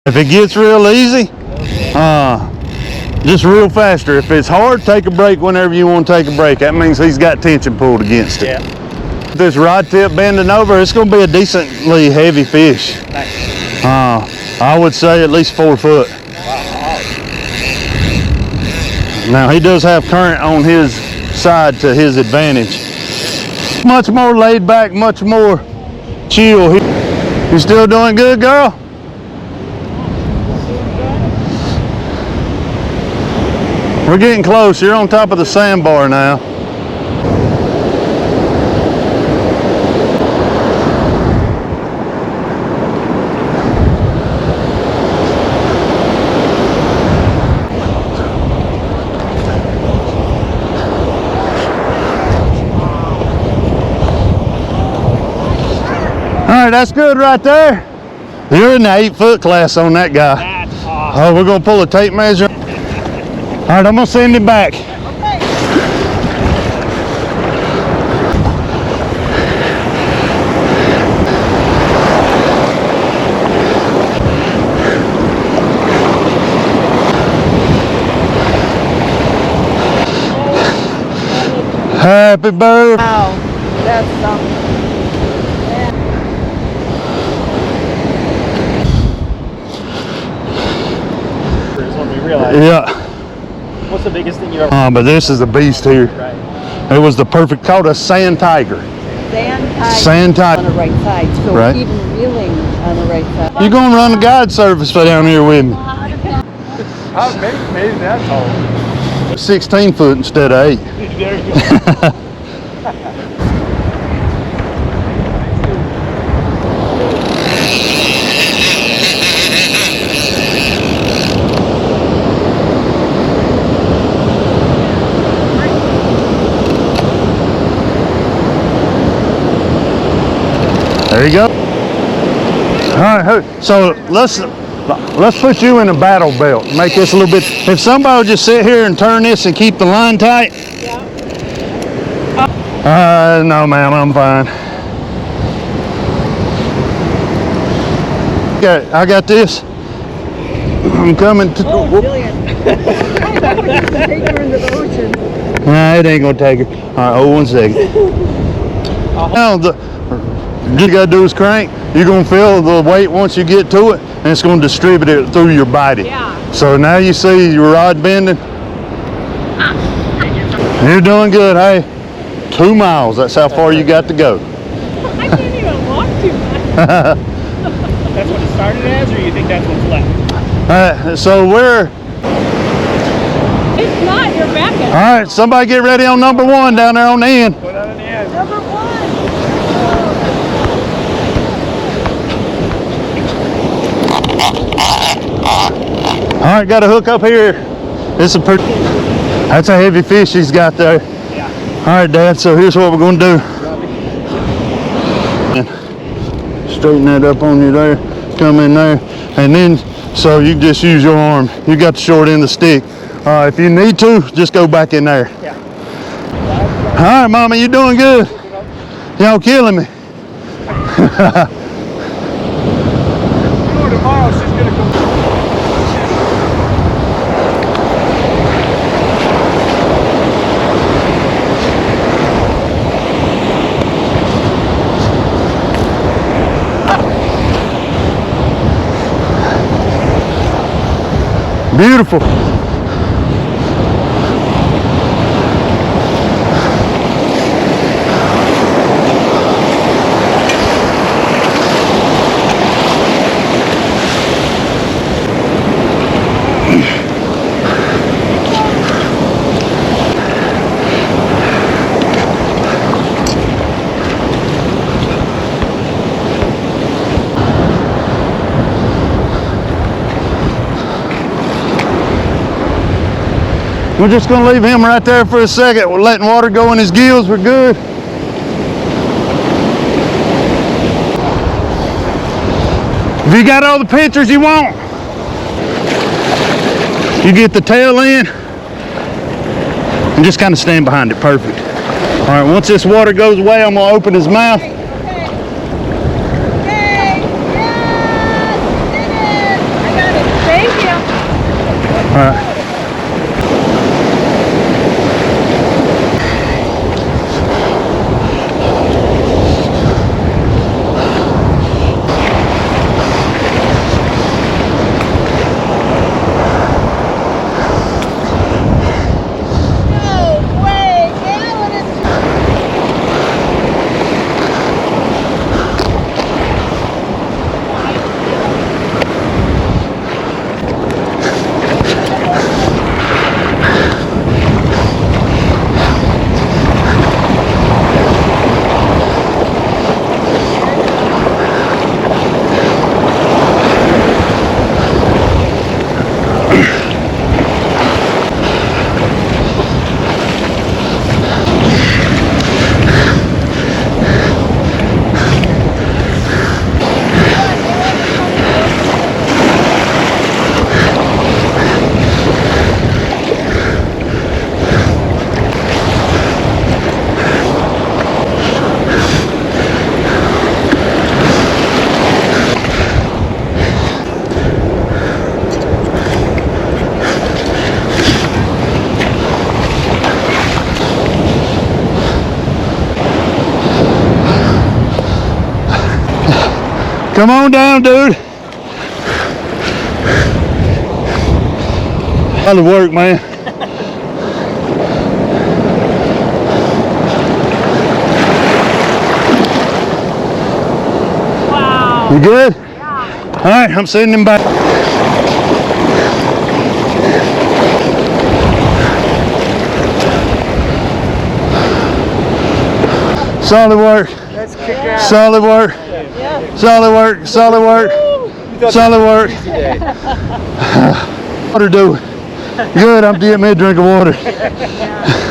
If it gets real easy, just real faster. If it's hard, take a break whenever you want to take a break. That means he's got tension pulled against it. Yeah. If this rod tip bending over, it's going to be a decently heavy fish. Nice. I would say at least 4 foot. Wow. Now he does have current on his side to his advantage. Much more laid back, much more chill. You still doing good, girl? We're getting close. You're on top of the sandbar now. All right, that's good right there. You're in the 8-foot class on that guy. That's awesome. Oh, we're gonna pull a tape measure. All right, I'm gonna send him back. Okay. Happy birthday. Wow, that's something. When we realized. Yeah. What's the biggest thing you ever? But this is a beast here. Right. It was the perfect, called a sand tiger. Sand tiger. on the right side, so Right. even reeling on the right side. You're gonna run the guide service for down here with me. Maybe that's all. 16 foot instead of 8. There you go. There you go. All right, so let's put you in a battle belt. Make this a little bit. If somebody would just sit here and turn this and keep the line tight. Yeah. No, ma'am, I'm fine. Okay, I got this. I'm coming to. Oh, brilliant. Take her into the ocean. Nah, it ain't gonna take her. All right, hold 1 second. Now you gotta do is crank. You're gonna feel the weight once you get to it, and it's gonna distribute it through your body. Yeah. So now you see your rod bending. You're doing good. Hey, 2 miles. That's how far you got to go. I can't even walk too much. That's what it started as, or you think that's what's left? So we're. It's not your back end. All right, somebody get ready on number 1 down there on the end. Put on the end. Number 1. All right, got a hook up here. That's a heavy fish he's got there. Yeah. All right, Dad, so here's what we're gonna do. Straighten that up on you there, come in there, and then, so you just use your arm. You got the short end of the stick. If you need to, just go back in there. Yeah. All right, Mama, you doing good. Y'all killing me. Tomorrow she's gonna come. Beautiful. We're just gonna leave him right there for a second. We're letting water go in his gills. We're good. Have you got all the pictures you want? You get the tail in and just kind of stand behind it. Perfect. All right, once this water goes away, I'm gonna open his mouth. Okay, yes, it is. I got right. No way, Alan is Come on down, dude. Solid work, man. wow. You good? Yeah. All right, I'm sending him back. Solid work. Let's kick ass. Solid work. Yeah. Solid work. Solid work. Solid work. Water do. Good, I'm getting me a drink of water.